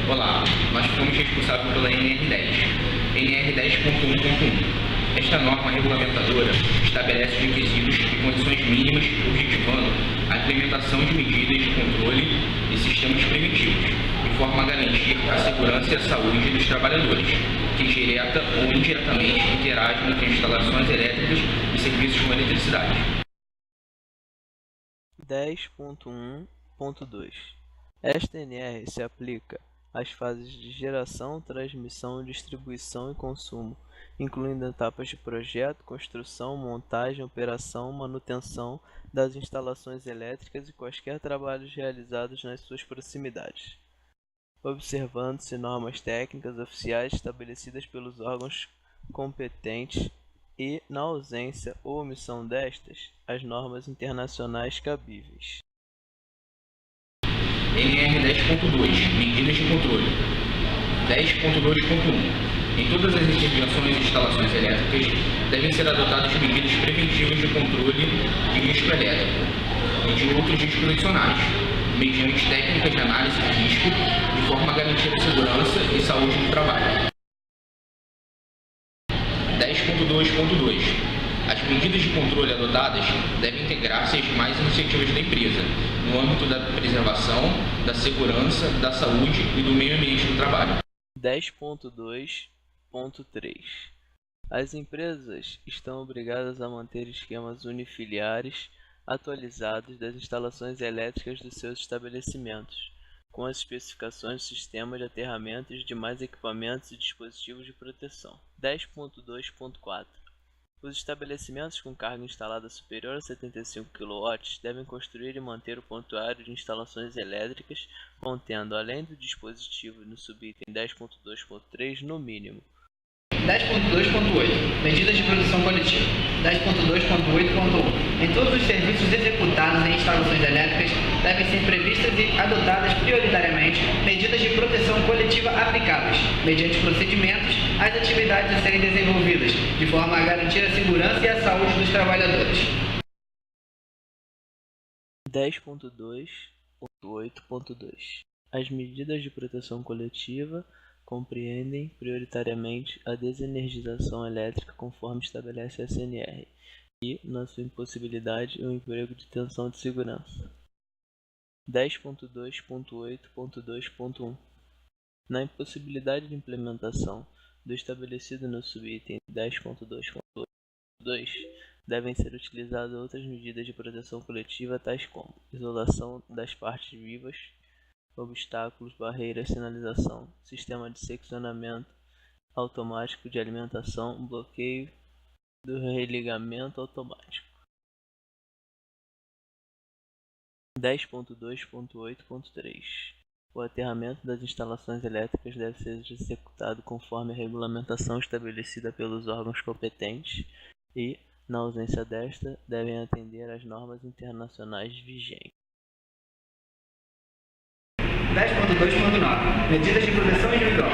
Olá, nós fomos responsáveis pela NR10, NR10.1.1. Esta norma regulamentadora estabelece os requisitos e condições mínimas objetivando a implementação de medidas de controle e sistemas preventivos, de forma a garantir a segurança e a saúde dos trabalhadores, que direta ou indiretamente interagem com instalações elétricas e serviços com eletricidade. 10.1.2 Esta NR se aplica às fases de geração, transmissão, distribuição e consumo, incluindo etapas de projeto, construção, montagem, operação, manutenção das instalações elétricas e quaisquer trabalhos realizados nas suas proximidades, observando-se normas técnicas oficiais estabelecidas pelos órgãos competentes e, na ausência ou omissão destas, as normas internacionais cabíveis. NR 10.2 Medidas de controle. 10.2.1 Em todas as intervenções e instalações elétricas devem ser adotadas medidas preventivas de controle de risco elétrico e de outros riscos adicionais, mediante técnicas de análise de risco, de forma a garantir a segurança e saúde do trabalho. 10.2.2 As medidas de controle adotadas devem integrar-se às demais iniciativas da empresa, no âmbito da preservação, da segurança, da saúde e do meio ambiente do trabalho. 10.2.3 As empresas estão obrigadas a manter esquemas unifiliares atualizados das instalações elétricas dos seus estabelecimentos, com as especificações do sistema de aterramento e de demais equipamentos e dispositivos de proteção. 10.2.4 Os estabelecimentos com carga instalada superior a 75 kW devem construir e manter o prontuário de instalações elétricas contendo, além do dispositivo no subitem 10.2.3, no mínimo 10.2.8 Medidas de proteção coletiva. 10.2.8.1 Em todos os serviços executados em instalações elétricas devem ser previstas e adotadas prioritariamente medidas de proteção coletiva aplicáveis, mediante procedimentos, às atividades a serem desenvolvidas, de forma a garantir a segurança e a saúde dos trabalhadores. 10.2.8.2 As medidas de proteção coletiva compreendem prioritariamente a desenergização elétrica conforme estabelece a SNR e, na sua impossibilidade, o emprego de tensão de segurança. 10.2.8.2.1 Na impossibilidade de implementação do estabelecido no subitem 10.2.2, devem ser utilizadas outras medidas de proteção coletiva tais como isolação das partes vivas, obstáculos, barreiras, sinalização, sistema de seccionamento automático de alimentação, bloqueio do religamento automático. 10.2.8.3 O aterramento das instalações elétricas deve ser executado conforme a regulamentação estabelecida pelos órgãos competentes e, na ausência desta, devem atender às normas internacionais vigentes. 10.2.9 Medidas de proteção individual.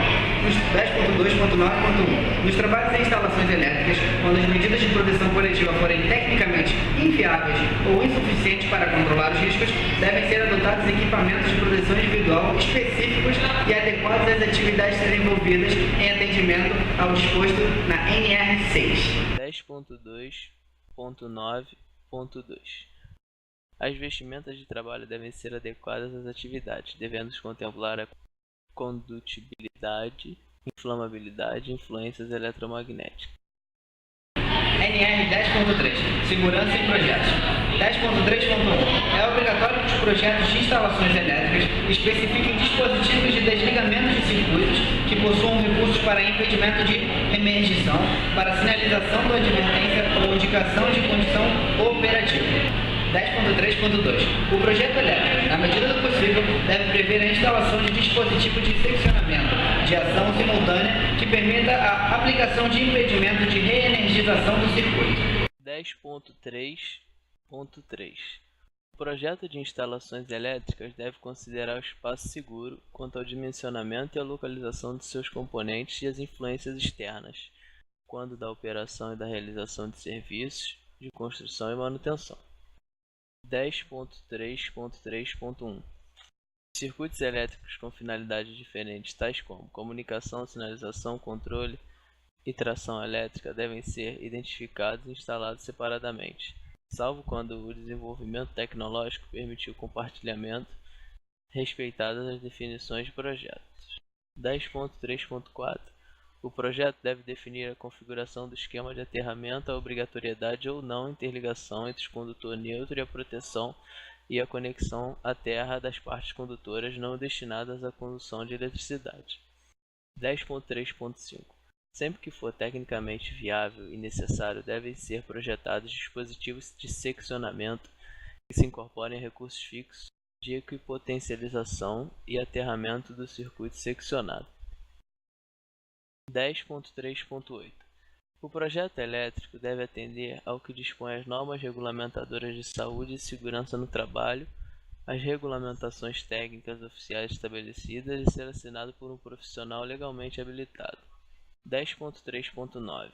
10.2.9.1 Nos trabalhos em instalações elétricas, quando as medidas de proteção coletiva forem tecnicamente inviáveis ou insuficientes para controlar os riscos, devem ser adotados equipamentos de proteção individual específicos e adequados às atividades a serem envolvidas em atendimento ao disposto na NR6. 10.2.9.2 As vestimentas de trabalho devem ser adequadas às atividades, devendo contemplar a condutibilidade, inflamabilidade e influências eletromagnéticas. NR 10.3 Segurança em projetos. 10.3.1 É obrigatório que os projetos de instalações elétricas especifiquem dispositivos de desligamento de circuitos que possuam recursos para impedimento de emergição, para sinalização da advertência ou indicação de condição operativa. 10.3.2 O projeto elétrico, na medida do possível, deve prever a instalação de dispositivo de seccionamento de ação simultânea que permita a aplicação de impedimento de reenergização do circuito. 10.3.3 O projeto de instalações elétricas deve considerar o espaço seguro quanto ao dimensionamento e a localização de seus componentes e as influências externas, quando da operação e da realização de serviços de construção e manutenção. 10.3.3.1 Circuitos elétricos com finalidades diferentes, tais como comunicação, sinalização, controle e tração elétrica, devem ser identificados e instalados separadamente, salvo quando o desenvolvimento tecnológico permitiu o compartilhamento, respeitadas as definições de projetos. 10.3.4 O projeto deve definir a configuração do esquema de aterramento, a obrigatoriedade ou não interligação entre o condutor neutro e a proteção e a conexão à terra das partes condutoras não destinadas à condução de eletricidade. 10.3.5 Sempre que for tecnicamente viável e necessário, devem ser projetados dispositivos de seccionamento que se incorporem a recursos fixos de equipotencialização e aterramento do circuito seccionado. 10.3.8 O projeto elétrico deve atender ao que dispõe as normas regulamentadoras de saúde e segurança no trabalho, as regulamentações técnicas oficiais estabelecidas e ser assinado por um profissional legalmente habilitado. 10.3.9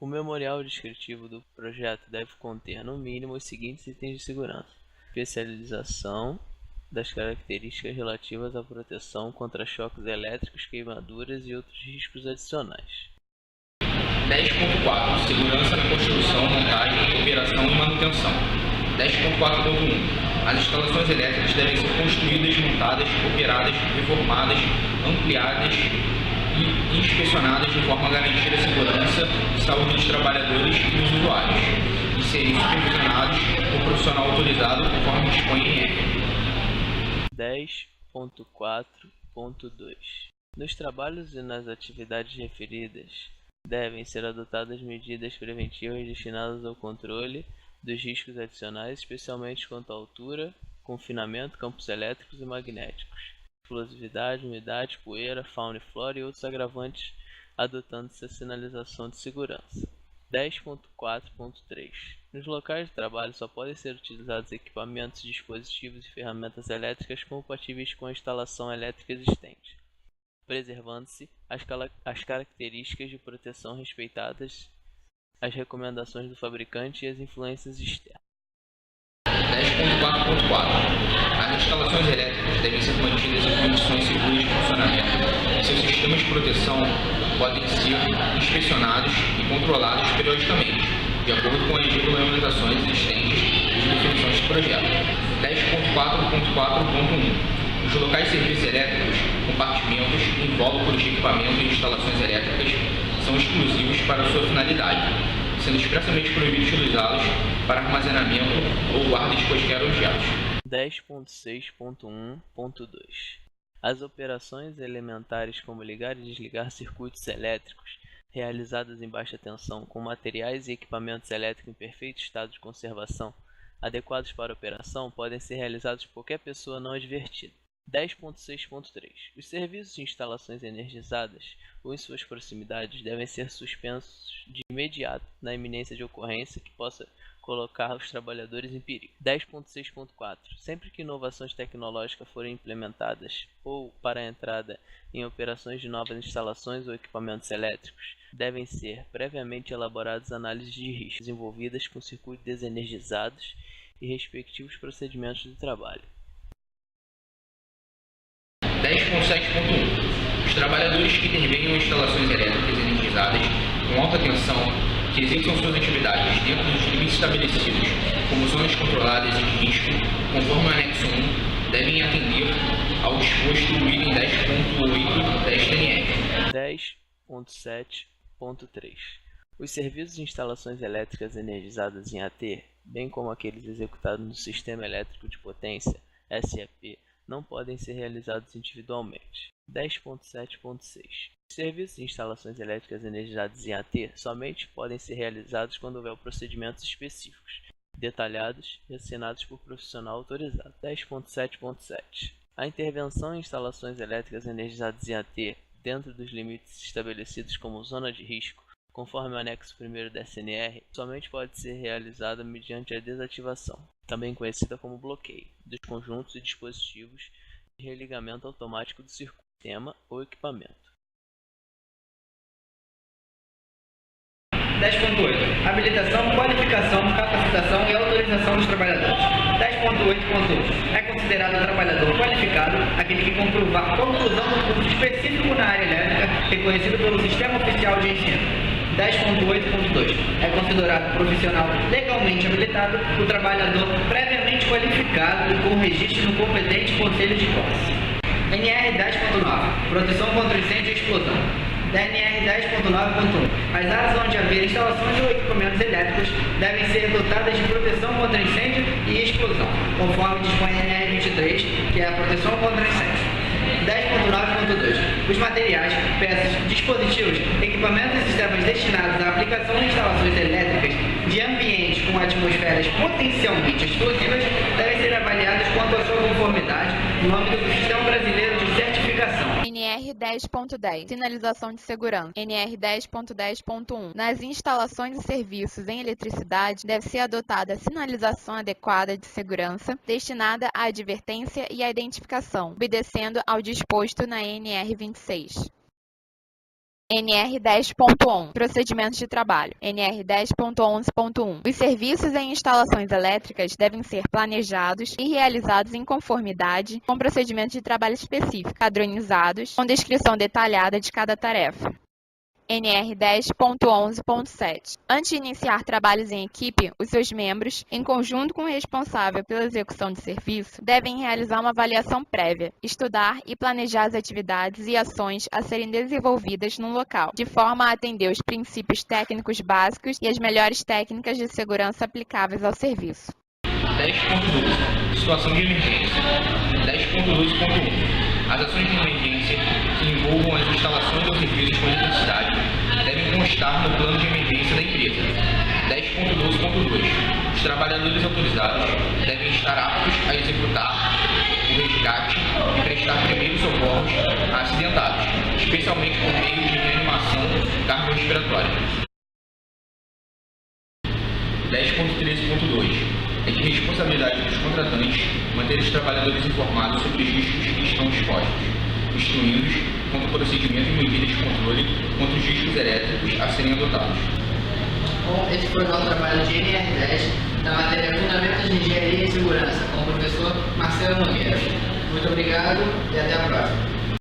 O memorial descritivo do projeto deve conter, no mínimo, os seguintes itens de segurança: especialização das características relativas à proteção contra choques elétricos, queimaduras e outros riscos adicionais. 10.4 Segurança na construção, montagem, operação e manutenção. 10.4.1 As instalações elétricas devem ser construídas, montadas, operadas, reformadas, ampliadas e inspecionadas de forma a garantir a segurança e saúde dos trabalhadores e dos usuários, e serem supervisionados por profissional autorizado conforme dispõe em regra. 10.4.2 Nos trabalhos e nas atividades referidas, devem ser adotadas medidas preventivas destinadas ao controle dos riscos adicionais, especialmente quanto à altura, confinamento, campos elétricos e magnéticos, explosividade, umidade, poeira, fauna e flora e outros agravantes, adotando-se a sinalização de segurança. 10.4.3 Nos locais de trabalho só podem ser utilizados equipamentos, dispositivos e ferramentas elétricas compatíveis com a instalação elétrica existente, preservando-se as características de proteção respeitadas, as recomendações do fabricante e as influências externas. 10.4.4 As instalações elétricas devem ser mantidas em condições seguras de funcionamento e seus sistemas de proteção podem ser inspecionados e controlados periodicamente, de acordo com as regulamentações existentes e definições de projeto. 10.4.4.1 Os locais de serviços elétricos, compartimentos, invólucros de equipamento e instalações elétricas são exclusivos para sua finalidade, sendo expressamente proibido utilizá-los para armazenamento ou guarda de quaisquer objetos. 10.6.1.2 As operações elementares como ligar e desligar circuitos elétricos, realizadas em baixa tensão com materiais e equipamentos elétricos em perfeito estado de conservação, adequados para a operação, podem ser realizados por qualquer pessoa não advertida. 10.6.3 Os serviços de instalações energizadas ou em suas proximidades devem ser suspensos de imediato na iminência de ocorrência que possa colocar os trabalhadores em perigo. 10.6.4 Sempre que inovações tecnológicas forem implementadas ou para a entrada em operações de novas instalações ou equipamentos elétricos, devem ser previamente elaboradas análises de risco desenvolvidas com circuitos desenergizados e respectivos procedimentos de trabalho. 10.7.1 Os trabalhadores que intervenham em instalações elétricas energizadas com alta tensão que executam suas atividades dentro dos limites estabelecidos como zonas controladas e de risco, conforme o anexo 1, devem atender ao disposto no item 10.8 desta NR. 10.7.3 Os serviços de instalações elétricas energizadas em AT, bem como aqueles executados no Sistema Elétrico de Potência, SEP, não podem ser realizados individualmente. 10.7.6 Os serviços de instalações elétricas energizadas em AT somente podem ser realizados quando houver procedimentos específicos, detalhados e assinados por profissional autorizado. 10.7.7 A intervenção em instalações elétricas energizadas em AT dentro dos limites estabelecidos como zona de risco, conforme o anexo 1º da SNR, somente pode ser realizada mediante a desativação, também conhecida como bloqueio, dos conjuntos e dispositivos de religamento automático do circuito, sistema ou equipamento. 10.8. Habilitação, qualificação, capacitação e autorização dos trabalhadores. 10.8.1. É considerado trabalhador qualificado aquele que comprovar conclusão do curso específico na área elétrica reconhecido pelo Sistema Oficial de Ensino. 10.8.2. É considerado profissional legalmente habilitado o trabalhador previamente qualificado e com registro no competente Conselho de Posse. NR 10.9. Proteção contra incêndio e explosão. NR 10.9.1. As áreas onde haver instalações ou equipamentos elétricos devem ser dotadas de proteção contra incêndio e explosão, conforme dispõe a NR 23, que é a proteção contra incêndio. 10.9.2. Os materiais, peças, dispositivos, equipamentos e sistemas destinados à aplicação de instalações elétricas de ambientes com atmosferas potencialmente explosivas devem ser avaliados quanto à sua conformidade no âmbito do Sistema Brasileiro de Certificação. NR 10.10. Sinalização de segurança. NR 10.10.1. Nas instalações e serviços em eletricidade, deve ser adotada a sinalização adequada de segurança destinada à advertência e à identificação, obedecendo ao disposto na NR 26. NR 10.11. Procedimentos de trabalho. NR 10.11.1. Os serviços em instalações elétricas devem ser planejados e realizados em conformidade com procedimentos de trabalho específicos, padronizados, com descrição detalhada de cada tarefa. NR 10.11.7. Antes de iniciar trabalhos em equipe, os seus membros, em conjunto com o responsável pela execução de serviço, devem realizar uma avaliação prévia, estudar e planejar as atividades e ações a serem desenvolvidas no local, de forma a atender os princípios técnicos básicos e as melhores técnicas de segurança aplicáveis ao serviço. 10.12. Situação de emergência. 10.12.1. As ações de emergência que envolvam as instalações ou serviços com eletricidade devem constar no plano de emergência da empresa. 10.12.2. Os trabalhadores autorizados devem estar aptos a executar o resgate e prestar primeiros socorros a acidentados, especialmente por meio de reanimação cardiorrespiratória. 10.13.2. É de responsabilidade dos contratantes manter os trabalhadores informados sobre os riscos que estão expostos, instruindo-os quanto ao procedimento e medidas de controle contra os riscos elétricos a serem adotados. Bom, esse foi o nosso trabalho de NR10 da matéria Fundamentos de Engenharia e Segurança, com o professor Marcelo Nogueira. Muito obrigado e até a próxima.